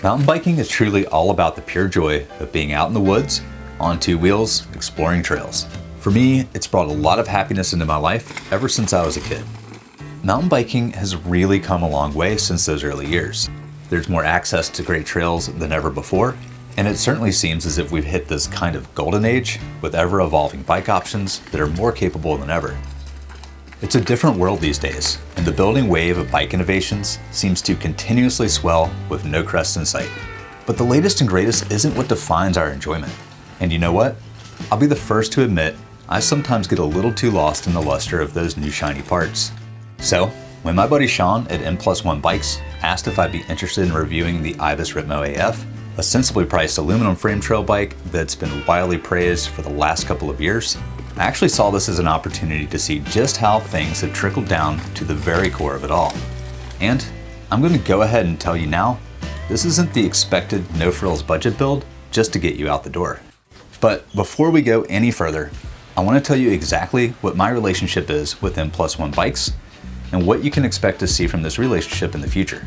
Mountain biking is truly all about the pure joy of being out in the woods, on two wheels, exploring trails. For me, it's brought a lot of happiness into my life ever since I was a kid. Mountain biking has really come a long way since those early years. There's more access to great trails than ever before, and it certainly seems as if we've hit this kind of golden age with ever-evolving bike options that are more capable than ever. It's a different world these days, and the building wave of bike innovations seems to continuously swell with no crest in sight. But the latest and greatest isn't what defines our enjoyment. And you know what? I'll be the first to admit I sometimes get a little too lost in the luster of those new shiny parts. So, when my buddy Shaun at N+1 Bikes asked if I'd be interested in reviewing the Ibis Ripmo AF, a sensibly priced aluminum frame trail bike that's been widely praised for the last couple of years, I actually saw this as an opportunity to see just how things have trickled down to the very core of it all. And I'm going to go ahead and tell you now, this isn't the expected no-frills budget build just to get you out the door. But before we go any further, I want to tell you exactly what my relationship is with N+1 Bikes and what you can expect to see from this relationship in the future.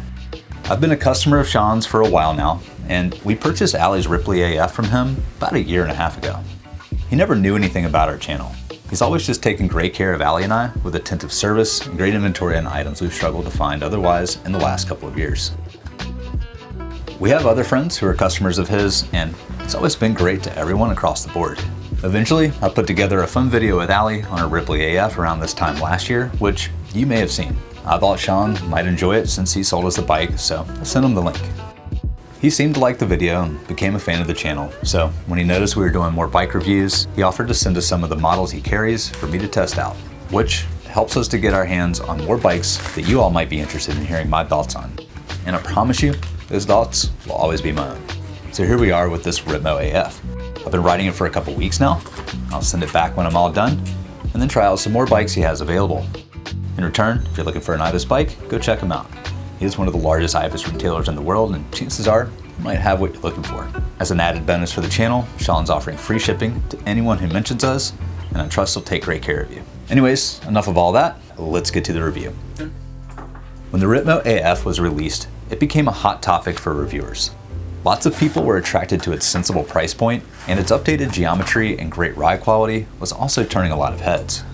I've been a customer of Shaun's for a while now, and we purchased Ibis Ripmo AF from him about a year and a half ago. He never knew anything about our channel. He's always just taken great care of Allie and I with attentive service and great inventory on items we've struggled to find otherwise in the last couple of years. We have other friends who are customers of his, and it's always been great to everyone across the board. Eventually, I put together a fun video with Allie on her Ripmo AF around this time last year, which you may have seen. I thought Shaun might enjoy it since he sold us the bike, so I sent him the link. He seemed to like the video and became a fan of the channel, so when he noticed we were doing more bike reviews, he offered to send us some of the models he carries for me to test out, which helps us to get our hands on more bikes that you all might be interested in hearing my thoughts on. And I promise you, those thoughts will always be my own. So here we are with this Ripmo AF. I've been riding it for a couple weeks now. I'll send it back when I'm all done, and then try out some more bikes he has available. In return, if you're looking for an Ibis bike, go check him out. He is one of the largest Ibis retailers in the world, and chances are you might have what you're looking for. As an added bonus for the channel, Shaun's offering free shipping to anyone who mentions us, and I trust he'll take great care of you. Anyways, enough of all that, let's get to the review. When the Ripmo AF was released, it became a hot topic for reviewers. Lots of people were attracted to its sensible price point, and its updated geometry and great ride quality was also turning a lot of heads.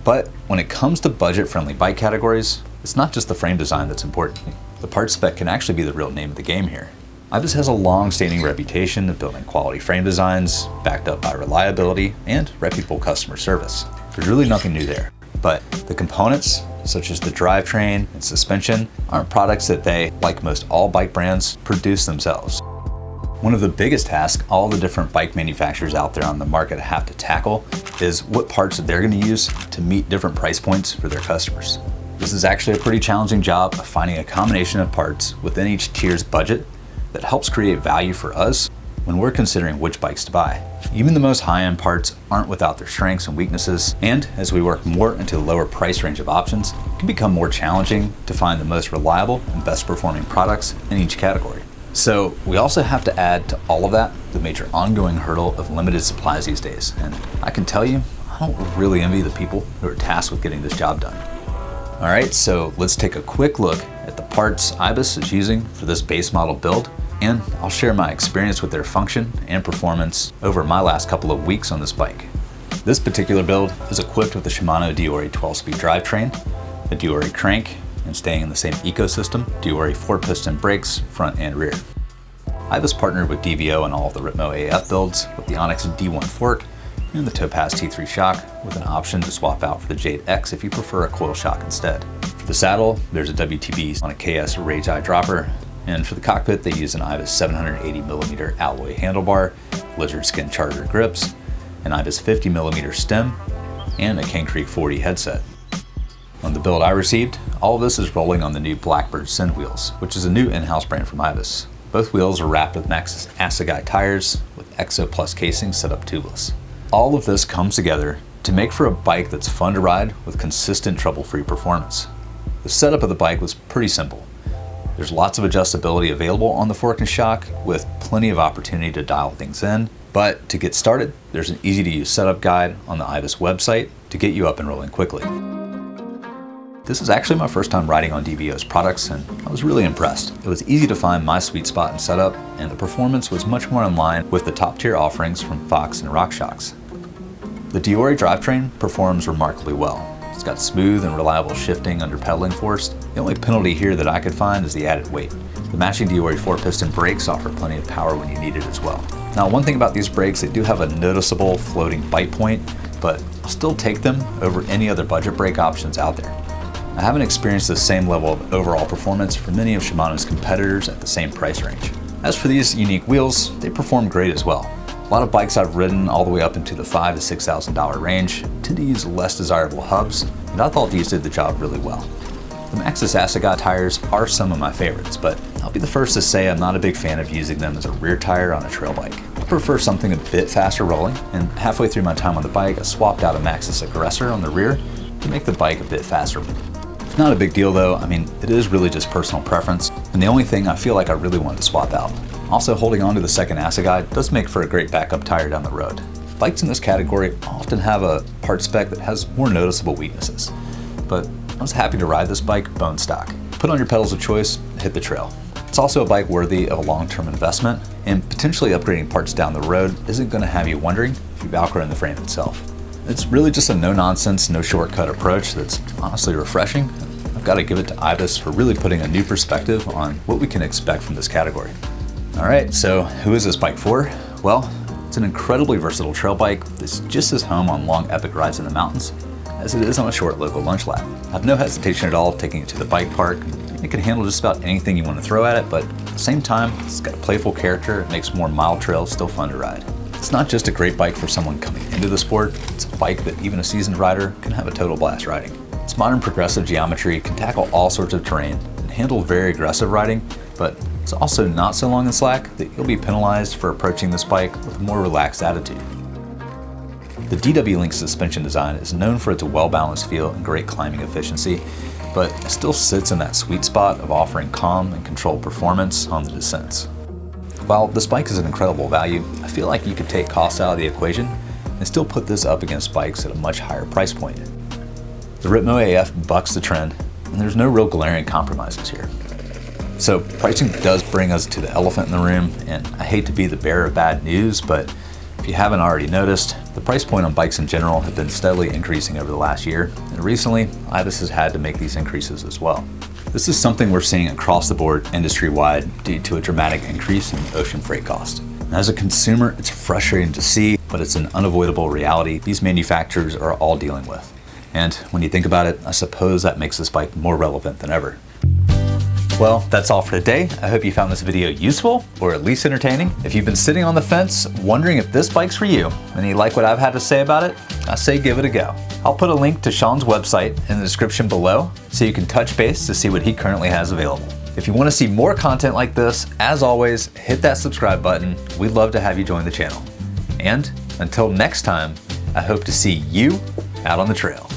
But when it comes to budget-friendly bike categories, it's not just the frame design that's important. The part spec can actually be the real name of the game here. Ibis has a long-standing reputation of building quality frame designs, backed up by reliability and reputable customer service. There's really nothing new there. But the components, such as the drivetrain and suspension, aren't products that they, like most all bike brands, produce themselves. One of the biggest tasks all the different bike manufacturers out there on the market have to tackle is what parts that they're going to use to meet different price points for their customers. This is actually a pretty challenging job of finding a combination of parts within each tier's budget that helps create value for us when we're considering which bikes to buy. Even the most high-end parts aren't without their strengths and weaknesses, and as we work more into the lower price range of options, it can become more challenging to find the most reliable and best performing products in each category. So we also have to add to all of that the major ongoing hurdle of limited supplies these days, and I can tell you, I don't really envy the people who are tasked with getting this job done. All right, so let's take a quick look at the parts Ibis is using for this base model build, and I'll share my experience with their function and performance over my last couple of weeks on this bike. This particular build is equipped with the Shimano Diori 12-speed drivetrain, a Diori crank, and staying in the same ecosystem, Diori 4-piston brakes, front and rear. Ibis partnered with DVO on all of the Ripmo AF builds with the Onyx D1 fork and the Topaz T3 shock with an option to swap out for the Jade X if you prefer a coil shock instead. For the saddle, there's a WTB on a KS Rage Eye dropper, and for the cockpit they use an Ibis 780mm alloy handlebar, lizard skin charger grips, an Ibis 50mm stem, and a Cane Creek 40 headset. On the build I received, all of this is rolling on the new Blackbird Send wheels, which is a new in-house brand from Ibis. Both wheels are wrapped with Maxxis Assegai tires with Exo Plus casing set up tubeless. All of this comes together to make for a bike that's fun to ride with consistent trouble-free performance. The setup of the bike was pretty simple. There's lots of adjustability available on the fork and shock with plenty of opportunity to dial things in, but to get started, there's an easy to use setup guide on the Ibis website to get you up and rolling quickly. This is actually my first time riding on DVO's products, and I was really impressed. It was easy to find my sweet spot and setup, and the performance was much more in line with the top tier offerings from Fox and RockShox. The Diori drivetrain performs remarkably well. It's got smooth and reliable shifting under pedaling force. The only penalty here that I could find is the added weight. The matching Diori 4-piston brakes offer plenty of power when you need it as well. Now, one thing about these brakes, they do have a noticeable floating bite point, but I'll still take them over any other budget brake options out there. I haven't experienced the same level of overall performance for many of Shimano's competitors at the same price range. As for these unique wheels, they perform great as well. A lot of bikes I've ridden all the way up into the $5,000 to $6,000 range tend to use less desirable hubs, and I thought these did the job really well. The Maxxis Assegai tires are some of my favorites, but I'll be the first to say I'm not a big fan of using them as a rear tire on a trail bike. I prefer something a bit faster rolling, and halfway through my time on the bike, I swapped out a Maxxis Aggressor on the rear to make the bike a bit faster. It's not a big deal though. I mean, it is really just personal preference, and the only thing I feel like I really wanted to swap out. Also, holding on to the second Assegai does make for a great backup tire down the road. Bikes in this category often have a part spec that has more noticeable weaknesses, but I was happy to ride this bike bone stock. Put on your pedals of choice, hit the trail. It's also a bike worthy of a long-term investment, and potentially upgrading parts down the road isn't going to have you wondering if you've outgrown the frame itself. It's really just a no-nonsense, no-shortcut approach that's honestly refreshing. I've got to give it to Ibis for really putting a new perspective on what we can expect from this category. All right, so who is this bike for? Well, it's an incredibly versatile trail bike that's just as home on long epic rides in the mountains as it is on a short local lunch lap. I have no hesitation at all taking it to the bike park. It can handle just about anything you want to throw at it, but at the same time, it's got a playful character. It makes more mild trails still fun to ride. It's not just a great bike for someone coming into the sport, it's a bike that even a seasoned rider can have a total blast riding. Its modern progressive geometry can tackle all sorts of terrain and handle very aggressive riding, but it's also not so long and slack that you'll be penalized for approaching this bike with a more relaxed attitude. The DW Link suspension design is known for its well-balanced feel and great climbing efficiency, but it still sits in that sweet spot of offering calm and controlled performance on the descents. While this bike is an incredible value, I feel like you could take costs out of the equation and still put this up against bikes at a much higher price point. The Ripmo AF bucks the trend, and there's no real glaring compromises here. So pricing does bring us to the elephant in the room, and I hate to be the bearer of bad news, but if you haven't already noticed, the price point on bikes in general have been steadily increasing over the last year, and recently, Ibis has had to make these increases as well. This is something we're seeing across the board industry-wide due to a dramatic increase in ocean freight cost. And as a consumer, it's frustrating to see, but it's an unavoidable reality these manufacturers are all dealing with. And when you think about it, I suppose that makes this bike more relevant than ever. Well, that's all for today. I hope you found this video useful, or at least entertaining. If you've been sitting on the fence wondering if this bike's for you, and you like what I've had to say about it, I say give it a go. I'll put a link to Shaun's website in the description below so you can touch base to see what he currently has available. If you want to see more content like this, as always, hit that subscribe button. We'd love to have you join the channel. And until next time, I hope to see you out on the trail.